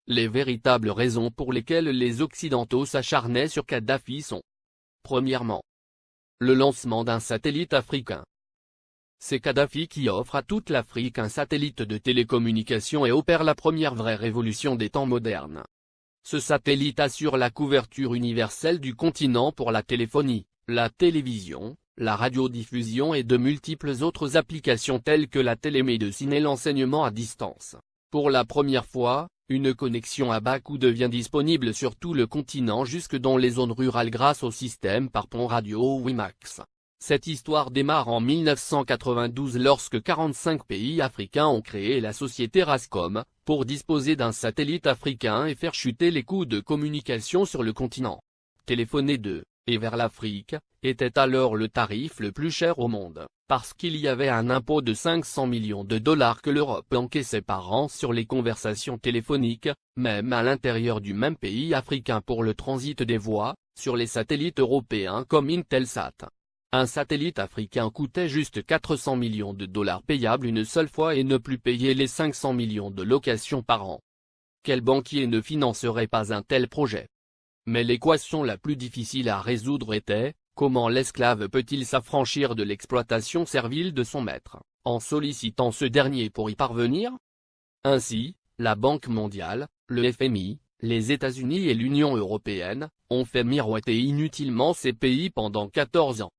Les véritables raisons pour lesquelles les Occidentaux s'acharnaient sur Kadhafi sont: premièrement, le lancement d'un satellite africain. C'est Kadhafi qui offre à toute l'Afrique un satellite de télécommunication et opère la première vraie révolution des temps modernes. Ce satellite assure la couverture universelle du continent pour la téléphonie, la télévision, la radiodiffusion et de multiples autres applications telles que la télémédecine et l'enseignement à distance. Pour la première fois, une connexion à bas coût devient disponible sur tout le continent jusque dans les zones rurales grâce au système par pont radio WiMAX. Cette histoire démarre en 1992 lorsque 45 pays africains ont créé la société Rascom, pour disposer d'un satellite africain et faire chuter les coûts de communication sur le continent. Téléphoner de et vers l'Afrique était alors le tarif le plus cher au monde, parce qu'il y avait un impôt de 500 millions de dollars que l'Europe encaissait par an sur les conversations téléphoniques, même à l'intérieur du même pays africain pour le transit des voix, sur les satellites européens comme Intelsat. Un satellite africain coûtait juste 400 millions de dollars payables une seule fois et ne plus payer les 500 millions de locations par an. Quel banquier ne financerait pas un tel projet? Mais l'équation la plus difficile à résoudre était: comment l'esclave peut-il s'affranchir de l'exploitation servile de son maître, en sollicitant ce dernier pour y parvenir? Ainsi, la Banque mondiale, le FMI, les États-Unis et l'Union européenne, ont fait miroiter inutilement ces pays pendant 14 ans.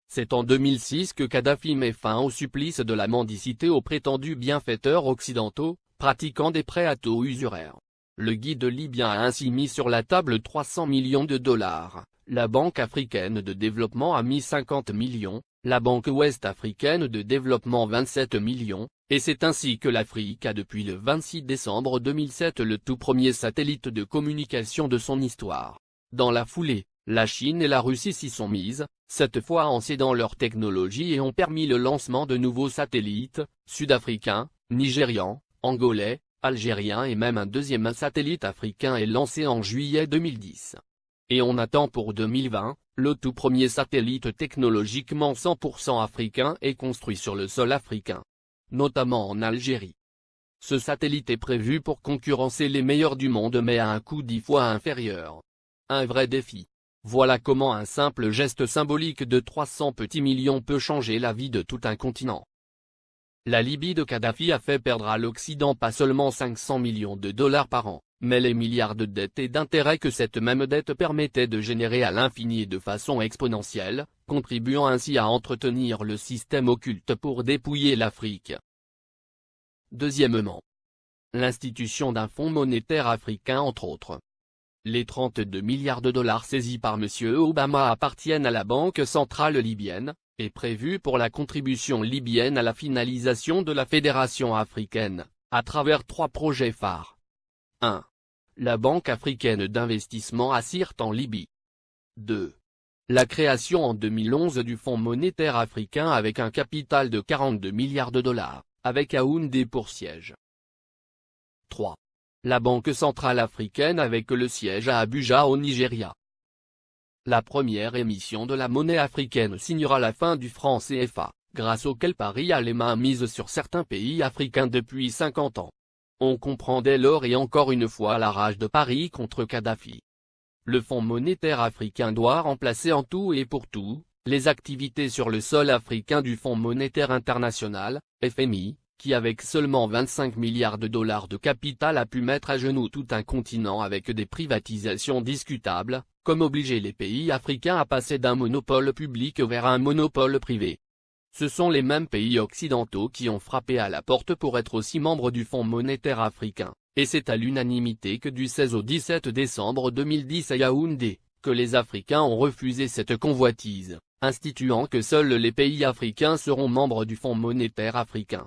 C'est en 2006 que Kadhafi met fin au supplice de la mendicité aux prétendus bienfaiteurs occidentaux, pratiquant des prêts à taux usuraires. Le guide libyen a ainsi mis sur la table 300 millions de dollars, la Banque africaine de développement a mis 50 millions, la Banque ouest-africaine de développement 27 millions, et c'est ainsi que l'Afrique a depuis le 26 décembre 2007 le tout premier satellite de communication de son histoire. Dans la foulée, la Chine et la Russie s'y sont mises, cette fois en cédant leur technologie et ont permis le lancement de nouveaux satellites, sud-africains, nigérians, angolais, algériens et même un deuxième satellite africain est lancé en juillet 2010. Et on attend pour 2020, le tout premier satellite technologiquement 100% africain est construit sur le sol africain, notamment en Algérie. Ce satellite est prévu pour concurrencer les meilleurs du monde mais à un coût 10 fois inférieur. Un vrai défi. Voilà comment un simple geste symbolique de 300 petits millions peut changer la vie de tout un continent. La Libye de Kadhafi a fait perdre à l'Occident pas seulement 500 millions de dollars par an, mais les milliards de dettes et d'intérêts que cette même dette permettait de générer à l'infini et de façon exponentielle, contribuant ainsi à entretenir le système occulte pour dépouiller l'Afrique. Deuxièmement, l'institution d'un fonds monétaire africain entre autres. Les 32 milliards de dollars saisis par M. Obama appartiennent à la Banque centrale libyenne, et prévus pour la contribution libyenne à la finalisation de la Fédération africaine, à travers 3 projets phares. 1. La Banque africaine d'investissement à Sirte en Libye. 2. La création en 2011 du Fonds monétaire africain avec un capital de 42 milliards de dollars, avec Yaoundé pour siège. 3. La Banque centrale africaine avec le siège à Abuja au Nigeria. La première émission de la monnaie africaine signera la fin du franc CFA, grâce auquel Paris a les mains mises sur certains pays africains depuis 50 ans. On comprend dès lors et encore une fois la rage de Paris contre Kadhafi. Le Fonds monétaire africain doit remplacer en tout et pour tout, les activités sur le sol africain du Fonds monétaire international, FMI, qui avec seulement 25 milliards de dollars de capital a pu mettre à genoux tout un continent avec des privatisations discutables, comme obliger les pays africains à passer d'un monopole public vers un monopole privé. Ce sont les mêmes pays occidentaux qui ont frappé à la porte pour être aussi membres du Fonds monétaire africain, et c'est à l'unanimité que du 16 au 17 décembre 2010 à Yaoundé, que les Africains ont refusé cette convoitise, instituant que seuls les pays africains seront membres du Fonds monétaire africain.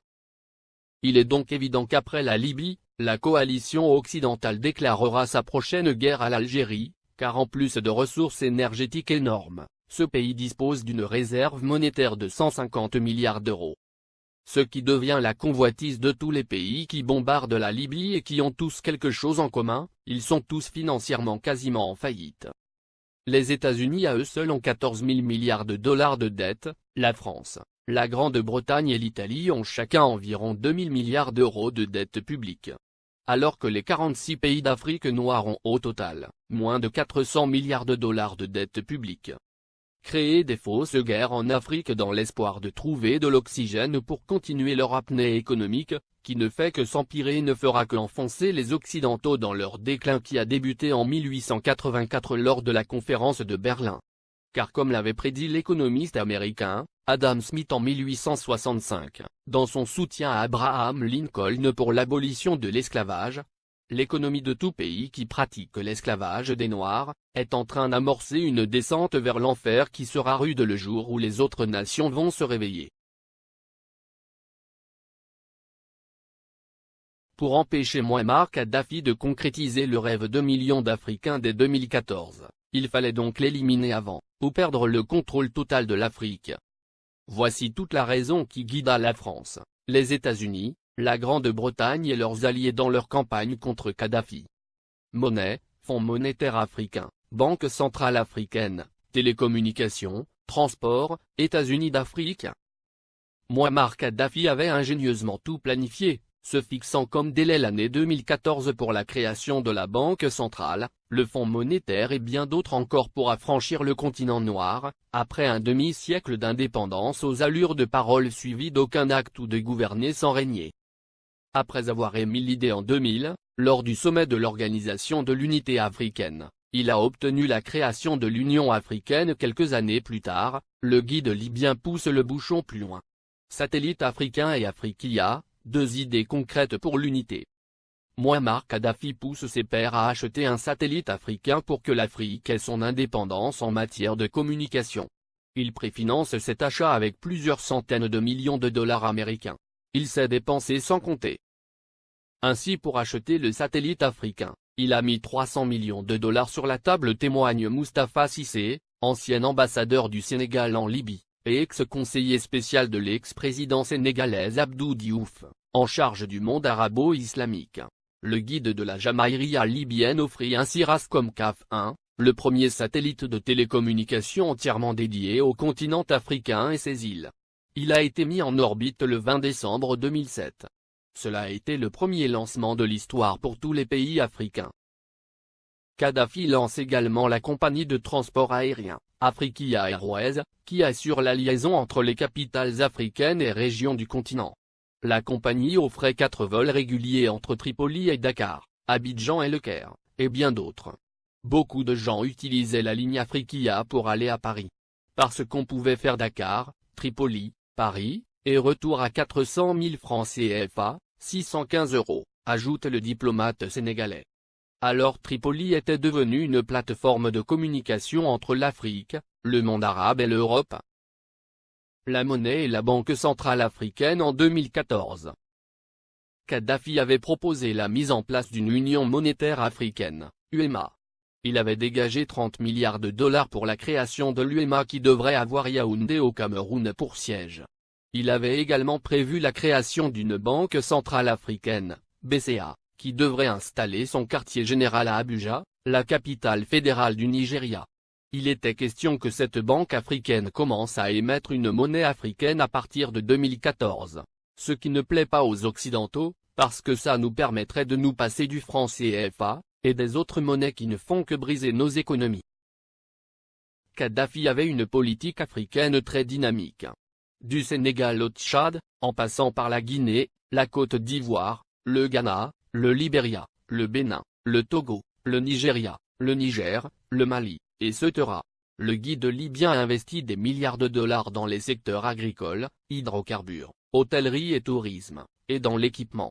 Il est donc évident qu'après la Libye, la coalition occidentale déclarera sa prochaine guerre à l'Algérie, car en plus de ressources énergétiques énormes, ce pays dispose d'une réserve monétaire de 150 milliards d'euros. Ce qui devient la convoitise de tous les pays qui bombardent la Libye et qui ont tous quelque chose en commun, ils sont tous financièrement quasiment en faillite. Les États-Unis à eux seuls ont 14 000 milliards de dollars de dette, la France, la Grande-Bretagne et l'Italie ont chacun environ 2 000 milliards d'euros de dette publique. alors que les 46 pays d'Afrique noire ont au total, moins de 400 milliards de dollars de dette publique. Créer des fausses guerres en Afrique dans l'espoir de trouver de l'oxygène pour continuer leur apnée économique, qui ne fait que s'empirer et ne fera qu'enfoncer les Occidentaux dans leur déclin qui a débuté en 1884 lors de la conférence de Berlin. Car comme l'avait prédit l'économiste américain, Adam Smith en 1865, dans son soutien à Abraham Lincoln pour l'abolition de l'esclavage, l'économie de tout pays qui pratique l'esclavage des Noirs, est en train d'amorcer une descente vers l'enfer qui sera rude le jour où les autres nations vont se réveiller. Pour empêcher Mouammar Kadhafi de concrétiser le rêve de millions d'Africains dès 2014, il fallait donc l'éliminer avant, ou perdre le contrôle total de l'Afrique. Voici toute la raison qui guida la France, les États-Unis, la Grande-Bretagne et leurs alliés dans leur campagne contre Kadhafi. Monnaie, Fonds monétaire africain, Banque centrale africaine, télécommunications, transport, États-Unis d'Afrique. Mouammar Kadhafi avait ingénieusement tout planifié, se fixant comme délai l'année 2014 pour la création de la Banque centrale, le Fonds monétaire et bien d'autres encore pour affranchir le continent noir, après un demi-siècle d'indépendance aux allures de paroles suivies d'aucun acte ou de gouverner sans régner. Après avoir émis l'idée en 2000, lors du sommet de l'Organisation de l'Unité africaine, il a obtenu la création de l'Union africaine quelques années plus tard, le guide libyen pousse le bouchon plus loin. Satellite africain et Afriquia, deux idées concrètes pour l'unité. Mouammar Kadhafi pousse ses pairs à acheter un satellite africain pour que l'Afrique ait son indépendance en matière de communication. Il préfinance cet achat avec plusieurs centaines de millions de dollars américains. Il s'est dépensé sans compter. Ainsi pour acheter le satellite africain, il a mis 300 millions de dollars sur la table, témoigne Moustapha Cissé, ancien ambassadeur du Sénégal en Libye, et ex-conseiller spécial de l'ex-président sénégalais Abdou Diouf, en charge du monde arabo-islamique. Le guide de la Jamaïria libyenne offrit ainsi Rascom CAF 1, le premier satellite de télécommunication entièrement dédié au continent africain et ses îles. Il a été mis en orbite le 20 décembre 2007. Cela a été le premier lancement de l'histoire pour tous les pays africains. Kadhafi lance également la compagnie de transport aérien, Afriquia Airways, qui assure la liaison entre les capitales africaines et régions du continent. La compagnie offrait 4 vols réguliers entre Tripoli et Dakar, Abidjan et Le Caire, et bien d'autres. Beaucoup de gens utilisaient la ligne Afriquia pour aller à Paris. Parce qu'on pouvait faire Dakar, Tripoli, Paris, et retour à 400 000 francs CFA, 615 €, ajoute le diplomate sénégalais. Alors Tripoli était devenue une plateforme de communication entre l'Afrique, le monde arabe et l'Europe. La monnaie et la Banque centrale africaine en 2014. Kadhafi avait proposé la mise en place d'une union monétaire africaine, UEMA. Il avait dégagé 30 milliards de dollars pour la création de l'UEMA qui devrait avoir Yaoundé au Cameroun pour siège. Il avait également prévu la création d'une banque centrale africaine, BCA, qui devrait installer son quartier général à Abuja, la capitale fédérale du Nigeria. Il était question que cette banque africaine commence à émettre une monnaie africaine à partir de 2014, ce qui ne plaît pas aux Occidentaux, parce que ça nous permettrait de nous passer du franc CFA, et des autres monnaies qui ne font que briser nos économies. Kadhafi avait une politique africaine très dynamique. Du Sénégal au Tchad, en passant par la Guinée, la Côte d'Ivoire, le Ghana, le Libéria, le Bénin, le Togo, le Nigeria, le Niger, le Mali, etc. Le guide libyen a investi des milliards de dollars dans les secteurs agricoles, hydrocarbures, hôtellerie et tourisme, et dans l'équipement.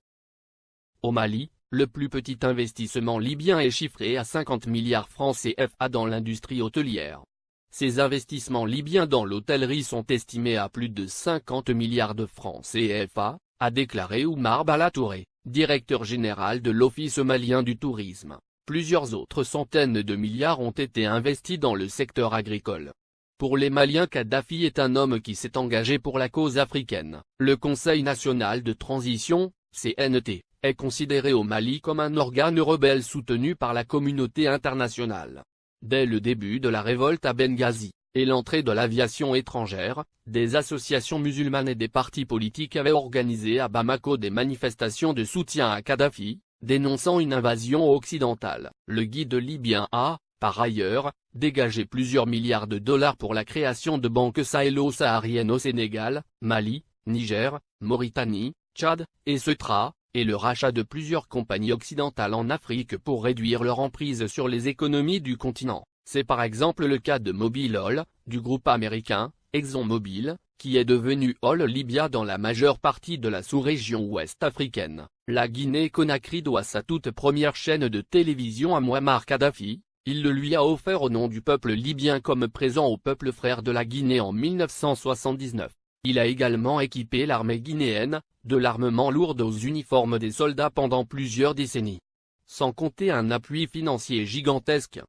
Au Mali, le plus petit investissement libyen est chiffré à 50 milliards francs CFA dans l'industrie hôtelière. Ces investissements libyens dans l'hôtellerie sont estimés à plus de 50 milliards de francs CFA, a déclaré Oumar Balatouré, directeur général de l'Office malien du tourisme. Plusieurs autres centaines de milliards ont été investis dans le secteur agricole. Pour les Maliens, Kadhafi est un homme qui s'est engagé pour la cause africaine. Le Conseil national de transition, CNT, est considéré au Mali comme un organe rebelle soutenu par la communauté internationale. Dès le début de la révolte à Benghazi, et l'entrée de l'aviation étrangère, des associations musulmanes et des partis politiques avaient organisé à Bamako des manifestations de soutien à Kadhafi, dénonçant une invasion occidentale. Le guide libyen a, par ailleurs, dégagé plusieurs milliards de dollars pour la création de banques sahélo-sahariennes au Sénégal, Mali, Niger, Mauritanie, Tchad, et Ceuta, et le rachat de plusieurs compagnies occidentales en Afrique pour réduire leur emprise sur les économies du continent. C'est par exemple le cas de Mobil Oil, du groupe américain, ExxonMobil, qui est devenu Oil Libya dans la majeure partie de la sous-région ouest africaine. La Guinée-Conakry doit sa toute première chaîne de télévision à Mouammar Kadhafi. Il le lui a offert au nom du peuple libyen comme présent au peuple frère de la Guinée en 1979. Il a également équipé l'armée guinéenne, de l'armement lourd aux uniformes des soldats pendant plusieurs décennies. Sans compter un appui financier gigantesque.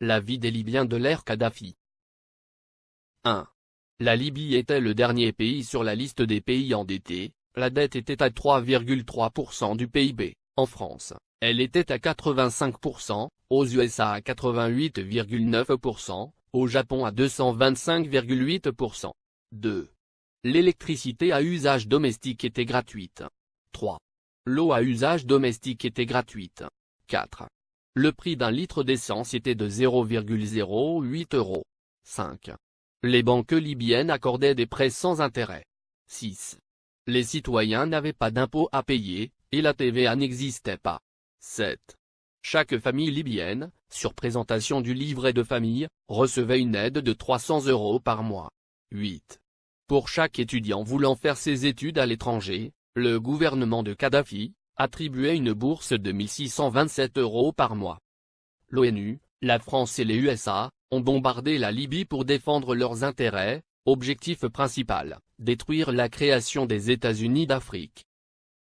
La vie des Libyens de l'ère Kadhafi. 1. La Libye était le dernier pays sur la liste des pays endettés, la dette était à 3,3% du PIB, en France, elle était à 85%, aux USA à 88,9%, au Japon à 225,8%. 2. L'électricité à usage domestique était gratuite. 3. L'eau à usage domestique était gratuite. 4. Le prix d'un litre d'essence était de 0,08 €. 5. Les banques libyennes accordaient des prêts sans intérêt. 6. Les citoyens n'avaient pas d'impôts à payer, et la TVA n'existait pas. 7. Chaque famille libyenne, sur présentation du livret de famille, recevait une aide de 300 € par mois. 8. Pour chaque étudiant voulant faire ses études à l'étranger, le gouvernement de Kadhafi attribuait une bourse de 1627 € par mois. L'ONU, la France et les USA ont bombardé la Libye pour défendre leurs intérêts, objectif principal, détruire la création des États-Unis d'Afrique.